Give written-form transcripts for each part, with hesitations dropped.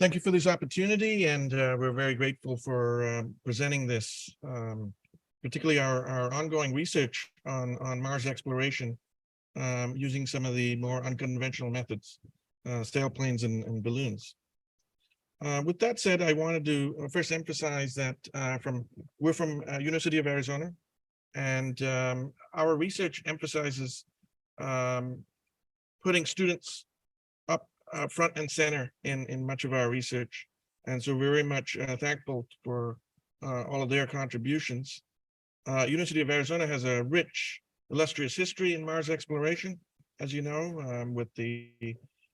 Thank you for this opportunity, and we're very grateful for presenting this, particularly our ongoing research on Mars exploration using some of the more unconventional methods, sailplanes and balloons. With that said, I wanted to first emphasize that we're from University of Arizona, and our research emphasizes putting students up front and center in much of our research. And so very much thankful for all of their contributions. University of Arizona has a rich, illustrious history in Mars exploration, as you know, with the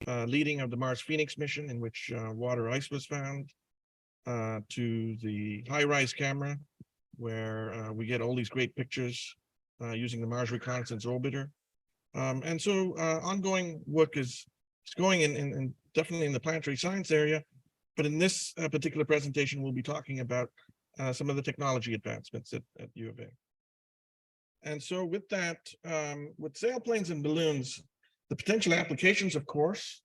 leading of the Mars Phoenix mission, in which water ice was found, to the HiRISE camera, where we get all these great pictures using the Mars Reconnaissance Orbiter. And so ongoing work is going in definitely in the planetary science area, but in this particular presentation, we'll be talking about some of the technology advancements at U of A. And so with that, with sailplanes and balloons, the potential applications, of course,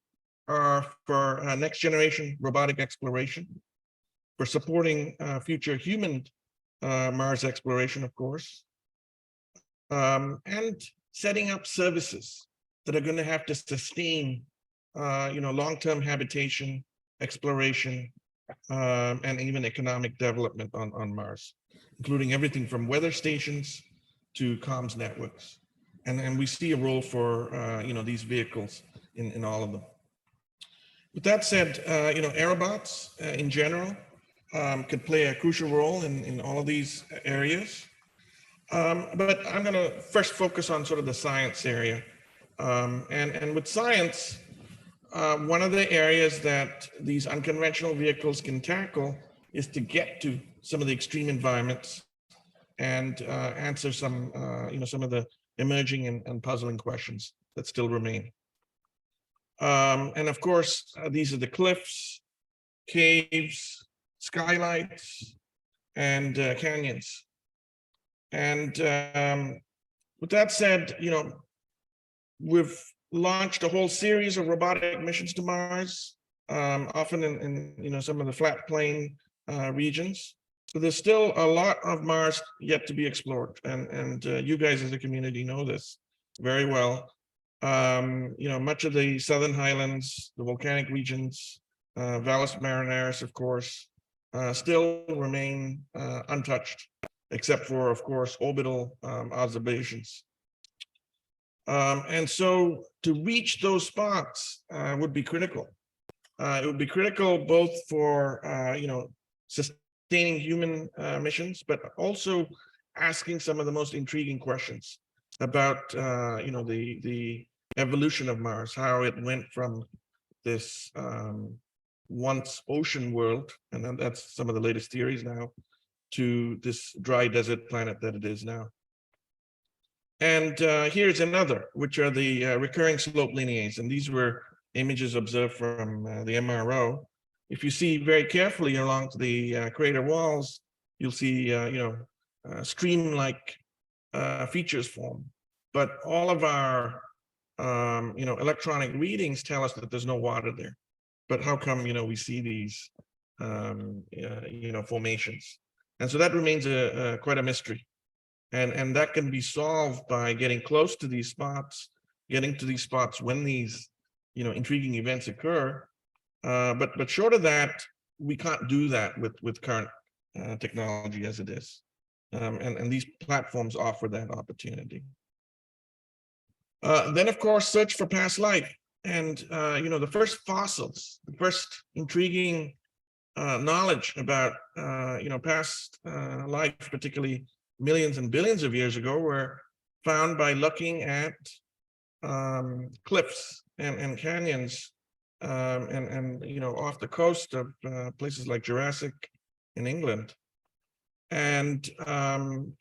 are for next generation robotic exploration, for supporting future human Mars exploration, of course, and setting up services that are going to have to sustain long-term habitation, exploration, and even economic development on Mars, including everything from weather stations to comms networks. And we see a role for these vehicles in all of them. With that said, aerobots in general could play a crucial role in all of these areas. But I'm going to first focus on sort of the science area. And with science, one of the areas that these unconventional vehicles can tackle is to get to some of the extreme environments and answer some of the emerging and puzzling questions that still remain. And of course, these are the cliffs, caves, skylights, and canyons. And with that said, we've launched a whole series of robotic missions to Mars, often in some of the flat plain regions. So there's still a lot of Mars yet to be explored, and you guys as a community know this very well. Much of the southern highlands, the volcanic regions, Valles, Marineris, of course, still remain untouched, except for, of course, orbital observations. And so to reach those spots would be critical. It would be critical both for, sustaining human missions, but also asking some of the most intriguing questions about, the evolution of Mars, how it went from this once ocean world, and then that's some of the latest theories now, to this dry desert planet that it is now. And here's another, which are the recurring slope lineae. And these were images observed from the MRO. If you see very carefully along the crater walls, you'll see, stream-like features form. But all of our, electronic readings tell us that there's no water there. But how come, we see these, formations? And so that remains quite a mystery. And that can be solved by getting close to these spots, getting to these spots when these, intriguing events occur. But short of that, we can't do that with current technology as it is. And these platforms offer that opportunity. Then, of course, search for past life. And, the first fossils, the first intriguing knowledge about, past life, particularly millions and billions of years ago, were found by looking at cliffs and canyons and off the coast of places like Jurassic in England. And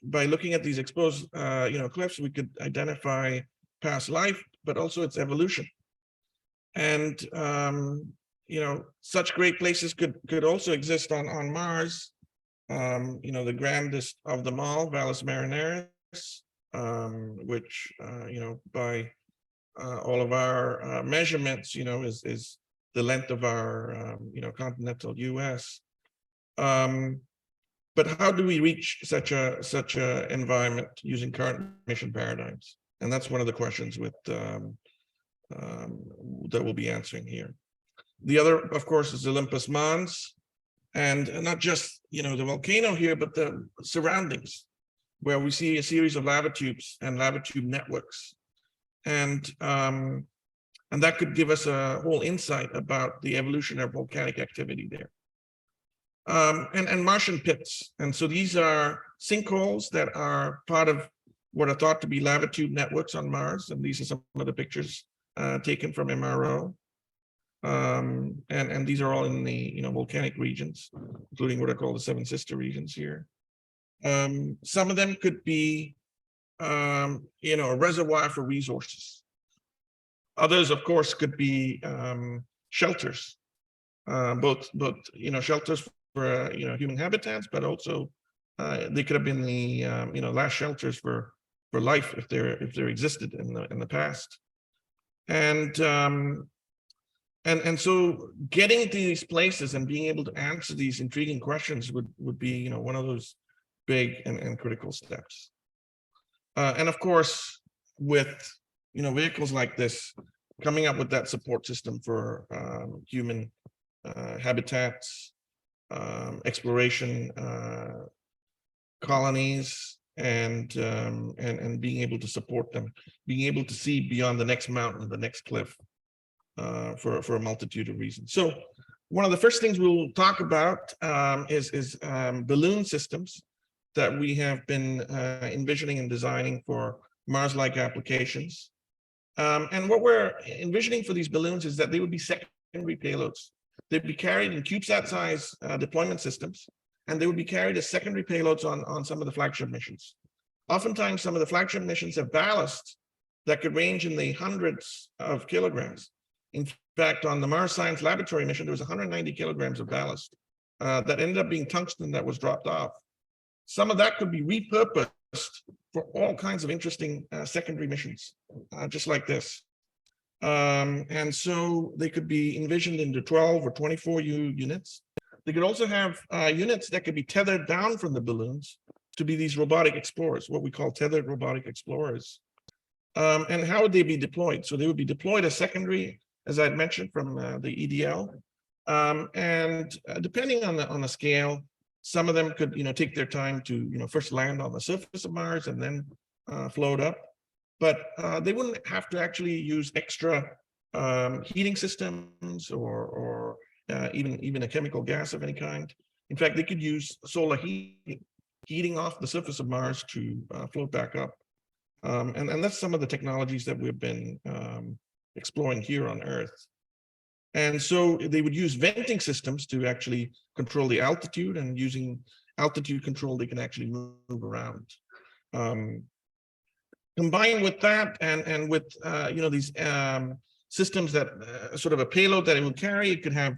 by looking at these exposed cliffs, we could identify past life, but also its evolution. And such great places could also exist on Mars. The grandest of them all, Valles Marineris, which by all of our measurements, is the length of our, continental US. But how do we reach such a environment using current mission paradigms? And that's one of the questions that we'll be answering here. The other, of course, is Olympus Mons, and not just the volcano here, but the surroundings, where we see a series of lava tubes and lava tube networks, and that could give us a whole insight about the evolution of volcanic activity there. And Martian pits. And so these are sinkholes that are part of what are thought to be lava tube networks on Mars. And these are some of the pictures taken from MRO. And these are all in the volcanic regions, including what I call the Seven Sister regions here. Some of them could be a reservoir for resources. Others, of course, could be shelters, both shelters for human habitats, but also they could have been the last shelters for life if there existed in the past. And so getting to these places and being able to answer these intriguing questions would be one of those big and critical steps. And of course, with vehicles like this, coming up with that support system for human habitats, exploration, colonies, and being able to support them, being able to see beyond the next mountain, the next cliff, for a multitude of reasons. So one of the first things we'll talk about is balloon systems that we have been envisioning and designing for Mars-like applications. And what we're envisioning for these balloons is that they would be secondary payloads. They'd be carried in CubeSat-size deployment systems, and they would be carried as secondary payloads on some of the flagship missions. Oftentimes, some of the flagship missions have ballast that could range in the hundreds of kilograms. In fact, on the Mars Science Laboratory mission, there was 190 kilograms of ballast that ended up being tungsten that was dropped off. Some of that could be repurposed for all kinds of interesting secondary missions, just like this. And so they could be envisioned into 12 or 24 units. They could also have units that could be tethered down from the balloons to be these robotic explorers, what we call tethered robotic explorers. And how would they be deployed? So they would be deployed as secondary, as I had mentioned, from the EDL. And depending on the scale, some of them could take their time to first land on the surface of Mars and then float up. But they wouldn't have to actually use extra heating systems or even a chemical gas of any kind. In fact, they could use solar heating off the surface of Mars to float back up. And that's some of the technologies that we've been exploring here on Earth. And so they would use venting systems to actually control the altitude, and using altitude control, they can actually move around. Combined with that and with these systems that sort of a payload that it would carry, it could have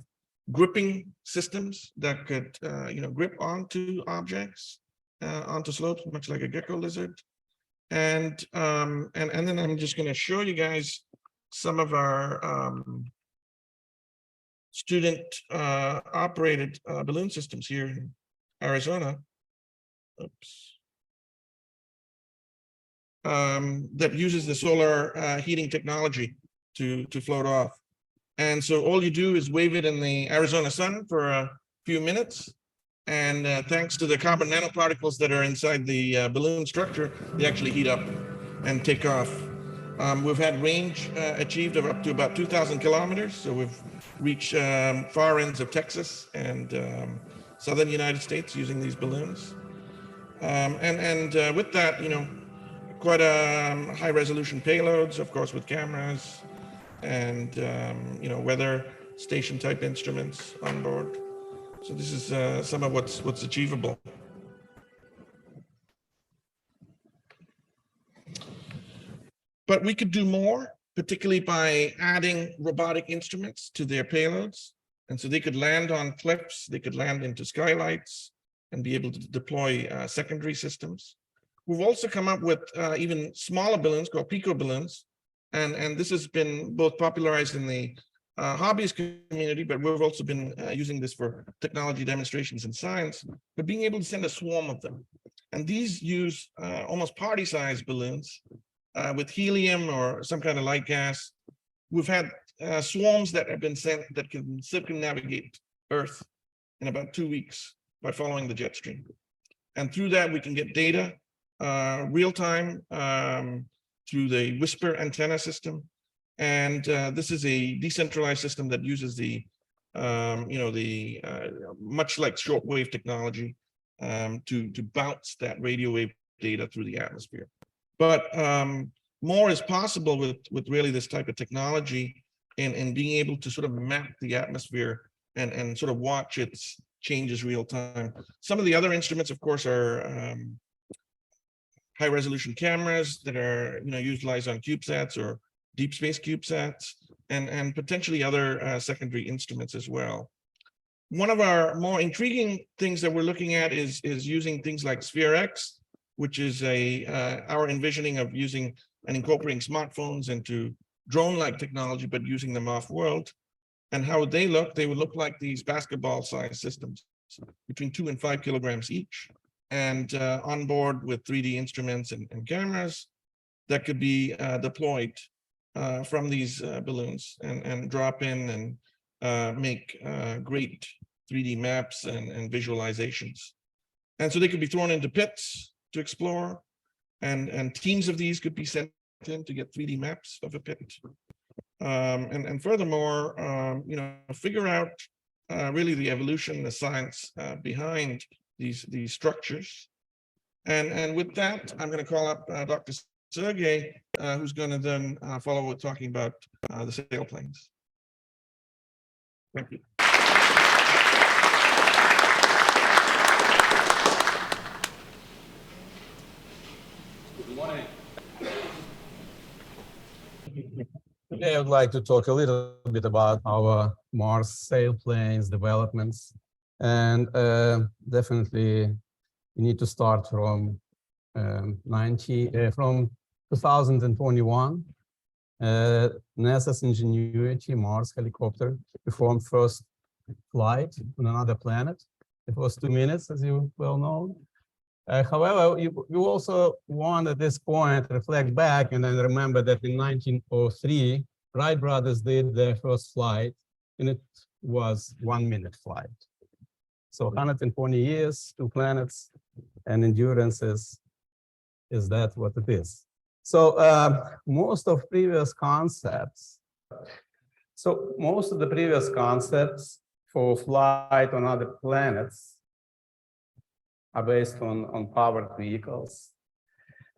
gripping systems that could grip onto objects, onto slopes, much like a gecko lizard. And then I'm just going to show you guys some of our student operated balloon systems here in Arizona. Oops. That uses the solar heating technology to float off. And so all you do is wave it in the Arizona sun for a few minutes. And thanks to the carbon nanoparticles that are inside the balloon structure, they actually heat up and take off. We've had range achieved of up to about 2,000 kilometers. So we've reached far ends of Texas and southern United States using these balloons. And with that, quite a high resolution payloads, of course, with cameras and, weather station type instruments on board. So this is some of what's achievable. But we could do more, particularly by adding robotic instruments to their payloads. And so they could land on cliffs, they could land into skylights and be able to deploy secondary systems. We've also come up with even smaller balloons called pico balloons. And this has been both popularized in the hobbyist community, but we've also been using this for technology demonstrations in science, but being able to send a swarm of them. And these use almost party-sized balloons with helium or some kind of light gas. We've had swarms that have been sent that can circumnavigate Earth in about 2 weeks by following the jet stream. And through that, we can get data real time through the Whisper antenna system. And this is a decentralized system that uses the, much like shortwave technology to bounce that radio wave data through the atmosphere. But more is possible with really this type of technology and being able to sort of map the atmosphere and sort of watch its changes real time. Some of the other instruments, of course, are high resolution cameras that are utilized on CubeSats or deep space CubeSats, and potentially other secondary instruments as well. One of our more intriguing things that we're looking at is using things like SphereX, which is our envisioning of using and incorporating smartphones into drone-like technology, but using them off-world. And how would they look? They would look like these basketball-sized systems, between 2 and 5 kilograms each, and on board with 3D instruments and cameras that could be deployed from these balloons and drop in and make great 3D maps and visualizations. And so they could be thrown into pits to explore, and teams of these could be sent in to get 3D maps of a pit. And furthermore, figure out really the evolution, the science behind these structures. And with that, I'm going to call up Dr. Sergey, who's going to then follow with talking about the sailplanes. Thank you. Good morning. Today, I would like to talk a little bit about our Mars sailplanes developments, and definitely we need to start from 2021. NASA's Ingenuity Mars helicopter performed first flight on another planet. It was 2 minutes, as you well know. However, you also want at this point reflect back and then remember that in 1903, Wright brothers did their first flight, and it was 1 minute flight. So 120 years, 2 planets, and endurance is that what it is. So most of the previous concepts for flight on other planets are based on powered vehicles,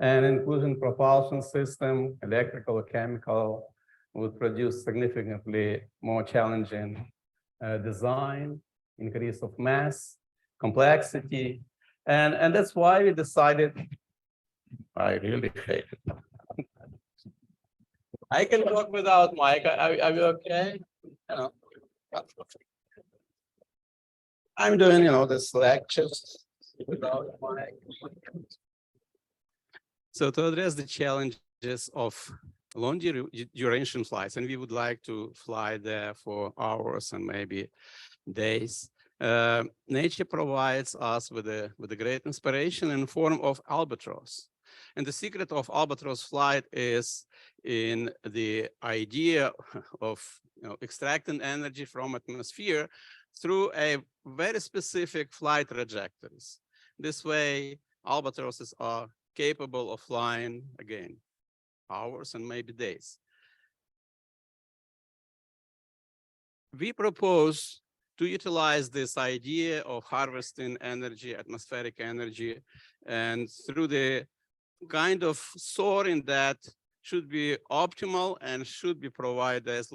and including propulsion system, electrical or chemical, would produce significantly more challenging design, increase of mass, complexity, and that's why we decided. I really hate it. I can talk without mic. Are you okay? I'm doing, this lectures without mic. So to address the challenges of long duration flights, and we would like to fly there for hours and maybe days, nature provides us with a great inspiration in the form of albatross. And the secret of albatross flight is in the idea of extracting energy from atmosphere through a very specific flight trajectories. This way, albatrosses are capable of flying, again, hours and maybe days. We propose to utilize this idea of harvesting energy, atmospheric energy, and through the kind of soaring that should be optimal and should be provided as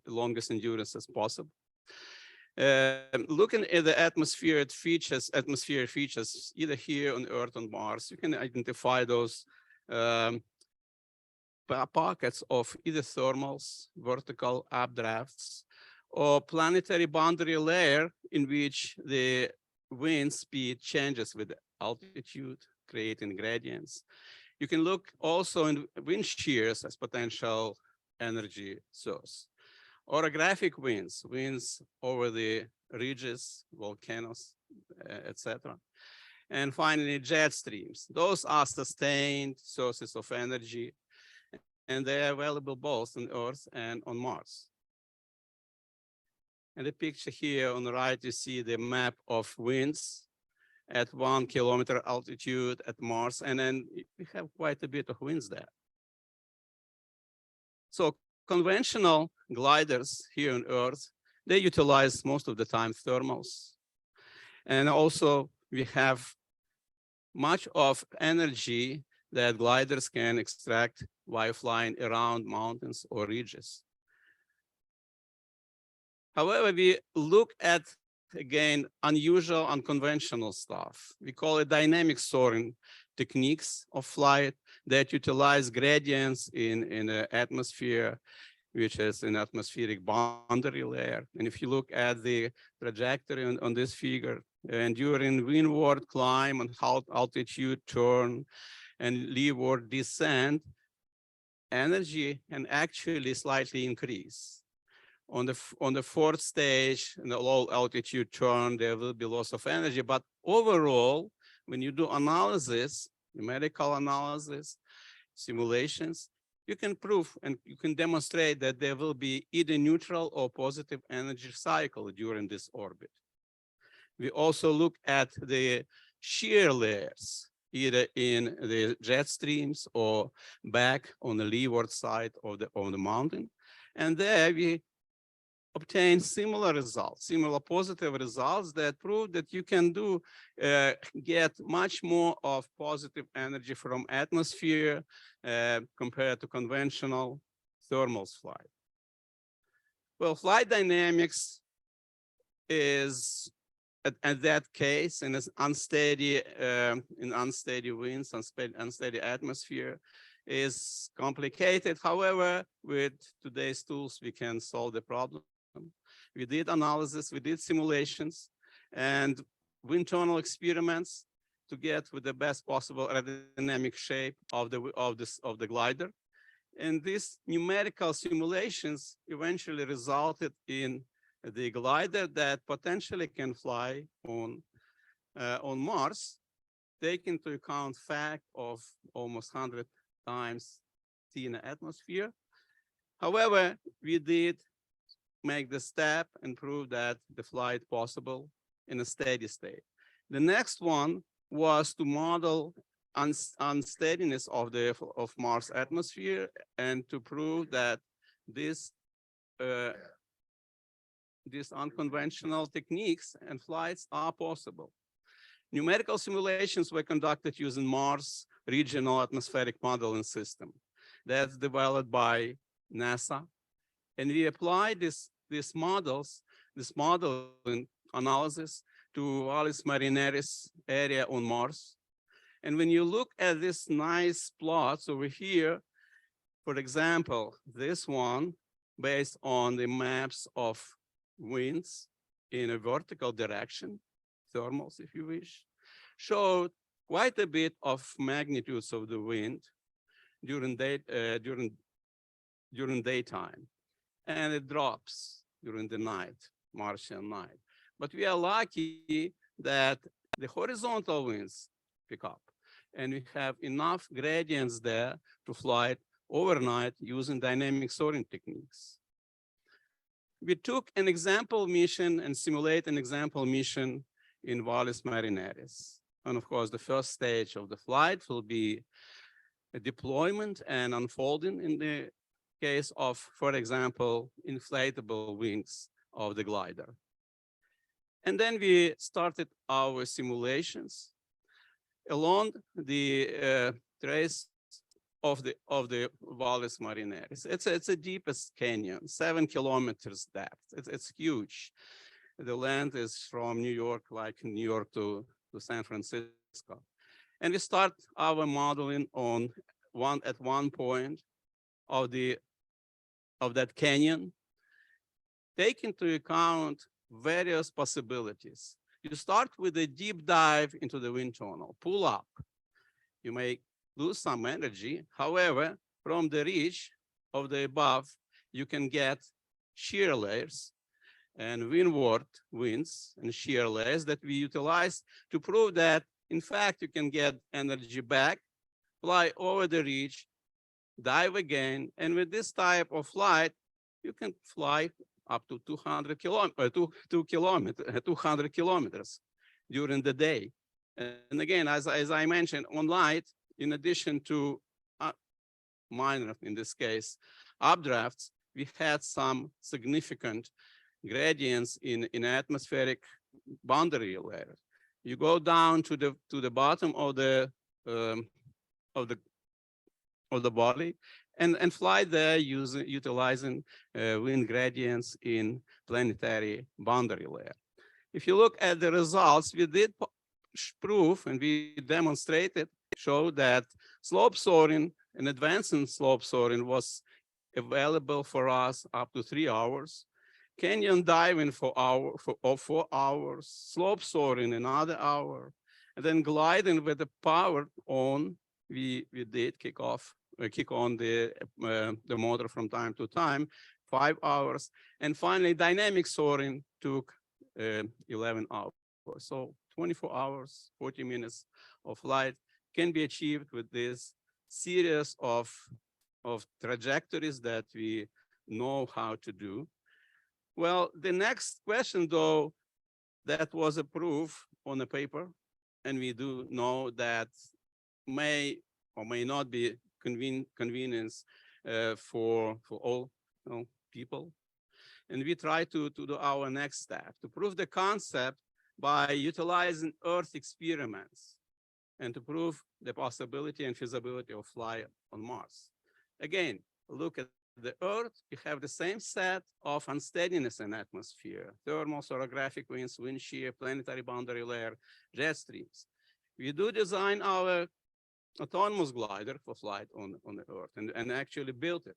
longest endurance as possible. Looking at the atmospheric features, either here on Earth or Mars, you can identify those pockets of either thermals, vertical updrafts, or planetary boundary layer in which the wind speed changes with altitude, creating gradients. You can look also in wind shears as potential energy source. orographic winds, winds over the ridges, volcanoes, etc. And finally, jet streams. Those are sustained sources of energy, and they are available both on Earth and on Mars. In the picture here on the right, you see the map of winds at 1 kilometer altitude at Mars, and then we have quite a bit of winds there. So conventional gliders here on Earth, they utilize most of the time thermals. And also we have much of energy that gliders can extract while flying around mountains or ridges. However, we look at, again, unusual, unconventional stuff. We call it dynamic soaring techniques of flight that utilize gradients in the atmosphere, which is an atmospheric boundary layer. And if you look at the trajectory on this figure, and during windward climb and altitude turn and leeward descent, energy can actually slightly increase. On the fourth stage, in the low altitude turn, there will be loss of energy. But overall, when you do analysis, numerical analysis, simulations, you can prove and you can demonstrate that there will be either neutral or positive energy cycle during this orbit. We also look at the shear layers, either in the jet streams or back on the leeward side of the mountain. And there we obtain similar results, similar positive results that prove that you can get much more of positive energy from atmosphere compared to conventional thermal flight. Well, flight dynamics is at that case in unsteady winds, unsteady atmosphere is complicated. However, with today's tools, we can solve the problem. We did analysis, we did simulations, and wind tunnel experiments to get with the best possible aerodynamic shape of the glider. And these numerical simulations eventually resulted in the glider that potentially can fly on Mars, taking into account fact of almost 100 times thinner atmosphere. However, we did make the step and prove that the flight possible in a steady state. The next one was to model unsteadiness of Mars atmosphere and to prove that these unconventional techniques and flights are possible. Numerical simulations were conducted using Mars Regional Atmospheric Modeling System that's developed by NASA. And we applied these models, this modeling analysis to Valles Marineris area on Mars. And when you look at this nice plots over here, for example, this one based on the maps of winds in a vertical direction, thermals if you wish, showed quite a bit of magnitudes of the wind during daytime. And it drops during the night, Martian night. But we are lucky that the horizontal winds pick up and we have enough gradients there to fly overnight using dynamic soaring techniques. We took an example mission and simulate an example mission in Valles Marineris. And of course, the first stage of the flight will be a deployment and unfolding in the case of, for example, inflatable wings of the glider. And then we started our simulations along the trace of the Valles Marineris. It's the deepest canyon, 7 kilometers depth. It's huge. The length is from New York, like New York to San Francisco. And we start our modeling at one point of that canyon, take into account various possibilities. You start with a deep dive into the wind tunnel, pull up. You may lose some energy. However, from the ridge of the above, you can get shear layers and windward winds and shear layers that we utilize to prove that, in fact, you can get energy back, fly over the ridge, dive again, and with this type of flight, you can fly up to 200 kilometers during the day. And again, as I mentioned, on light, in addition to minor, in this case, updrafts, we had some significant gradients in atmospheric boundary layer. You go down to the bottom of the body and fly there utilizing wind gradients in planetary boundary layer. If you look at the results, we did prove and we demonstrated, show that slope soaring and advancing slope soaring was available for us up to 3 hours. Canyon diving for 4 hours, slope soaring another hour, and then gliding with the power on. We did kick on the motor from time to time, 5 hours, and finally dynamic soaring took 11 hours. So 24 hours, 40 minutes of flight can be achieved with this series of trajectories that we know how to do. Well, the next question, though, that was a proof on the paper, and we do know that may or may not be convenience for all people. And we try to do our next step to prove the concept by utilizing Earth experiments and to prove the possibility and feasibility of flying on Mars. Again, look at the Earth, you have the same set of unsteadiness in atmosphere, thermal, orographic winds, wind shear, planetary boundary layer, jet streams. We do design our autonomous glider for flight on the Earth and actually built it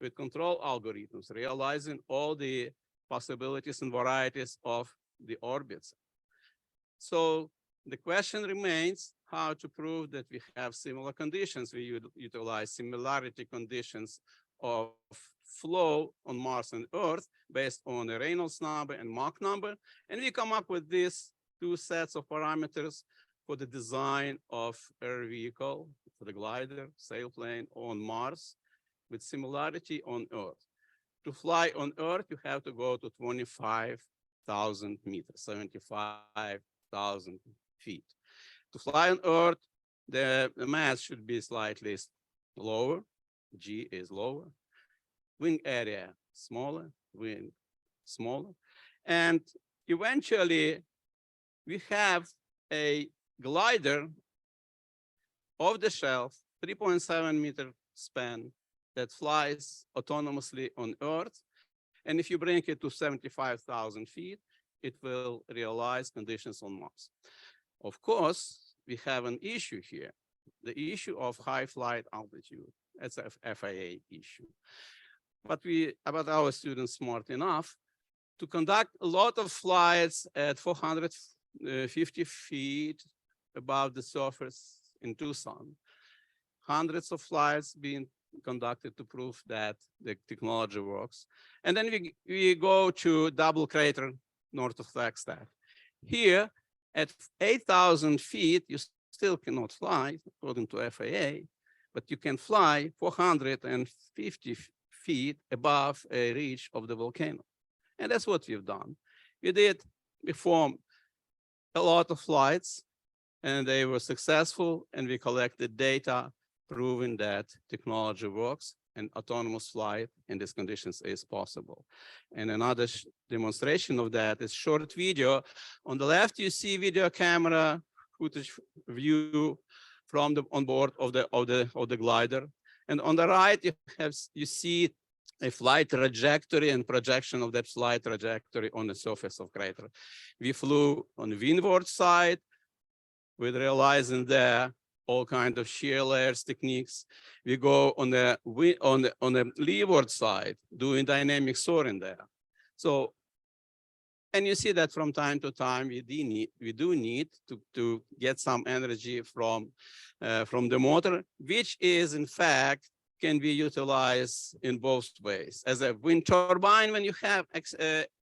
with control algorithms, realizing all the possibilities and varieties of the orbits. So the question remains how to prove that we have similar conditions. We utilize similarity conditions of flow on Mars and Earth based on the Reynolds number and Mach number. And we come up with these 2 sets of parameters for the design of air vehicle, for the glider, sailplane on Mars with similarity on Earth. To fly on Earth, you have to go to 25,000 meters, 75,000 feet. To fly on Earth, the mass should be slightly lower. G is lower. Wing area smaller, wing smaller. And eventually, we have a glider off the shelf, 3.7 meter span that flies autonomously on Earth. And if you bring it to 75,000 feet, it will realize conditions on Mars. Of course, we have an issue here, the issue of high flight altitude. That's an FAA issue. But our students smart enough to conduct a lot of flights at 450 feet above the surface in Tucson. Hundreds of flights being conducted to prove that the technology works. And then we go to double crater north of Flagstaff. Here, at 8,000 feet, you still cannot fly, according to FAA, but you can fly 450 feet above a ridge of the volcano. And that's what we've done. We performed a lot of flights, and they were successful, and we collected data proving that technology works and autonomous flight in these conditions is possible. And another demonstration of that is short video. On the left, you see video camera footage view from the on board of the glider, and on the right you see a flight trajectory and projection of that flight trajectory on the surface of crater. We flew on the windward side with realizing there all kinds of shear layers techniques. We go on the leeward side, doing dynamic soaring there. So, and you see that from time to time, we do need to get some energy from the motor, which is in fact can be utilized in both ways, as a wind turbine when you have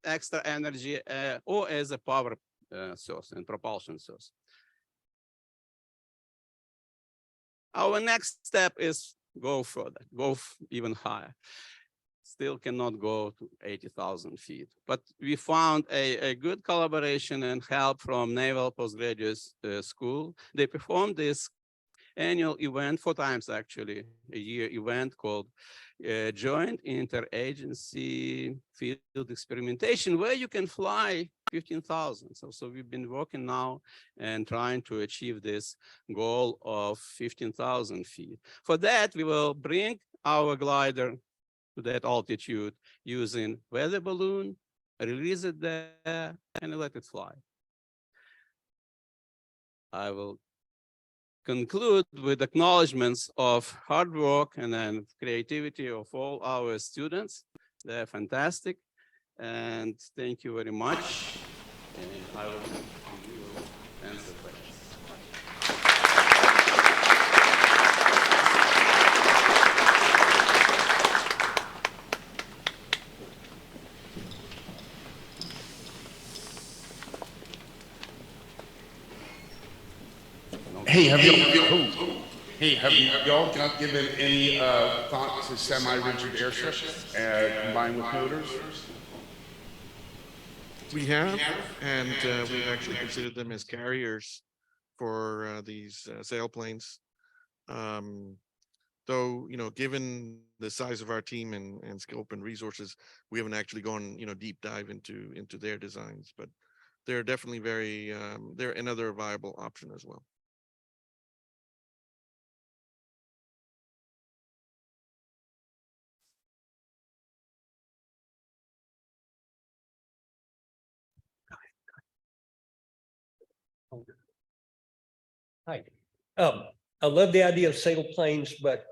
extra energy, or as a power source and propulsion source. Our next step is go further, go even higher. Still cannot go to 80,000 feet, but we found a good collaboration and help from Naval Postgraduate School. They performed this annual event, 4 times actually, a year event called Joint Interagency Field Experimentation, where you can fly 15,000. So we've been working now and trying to achieve this goal of 15,000 feet. For that, we will bring our glider to that altitude using weather balloon, release it there, and let it fly. I will conclude with acknowledgements of hard work and then creativity of all our students. They're fantastic. And thank you very much. And I will answer questions. Hey, have y'all given any thought to semi-rigid airships combined with motors? We have, and we've actually considered them as carriers for these sailplanes. Though, given the size of our team and scope and resources, we haven't actually gone, deep dive into their designs, but they're definitely they're another viable option as well. Hi. I love the idea of sailplanes, but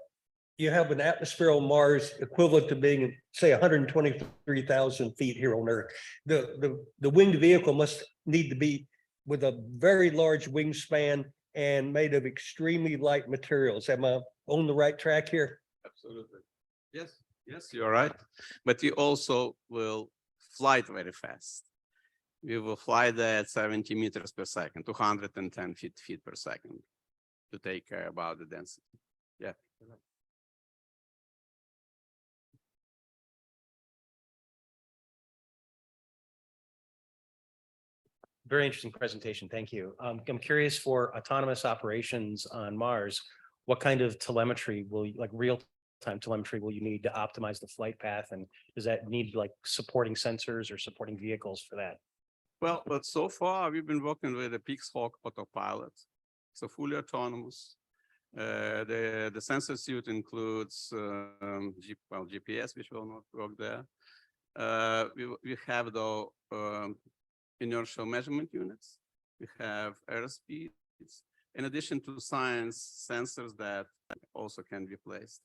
you have an atmosphere on Mars equivalent to being, say, 123,000 feet here on Earth. The winged vehicle must need to be with a very large wingspan and made of extremely light materials. Am I on the right track here? Absolutely. Yes, you're right. But you also will fly it very fast. We will fly there at 70 meters per second, 210 feet per second, to take care about the density. Yeah. Very interesting presentation. Thank you. I'm curious, for autonomous operations on Mars, what kind of telemetry will you, like real-time telemetry, will you need to optimize the flight path? And does that need like supporting sensors or supporting vehicles for that? Well, but so far we've been working with a Pixhawk autopilot. So fully autonomous. The sensor suite includes GPS, which will not work there. We have the inertial measurement units. We have airspeeds, in addition to science sensors that also can be placed.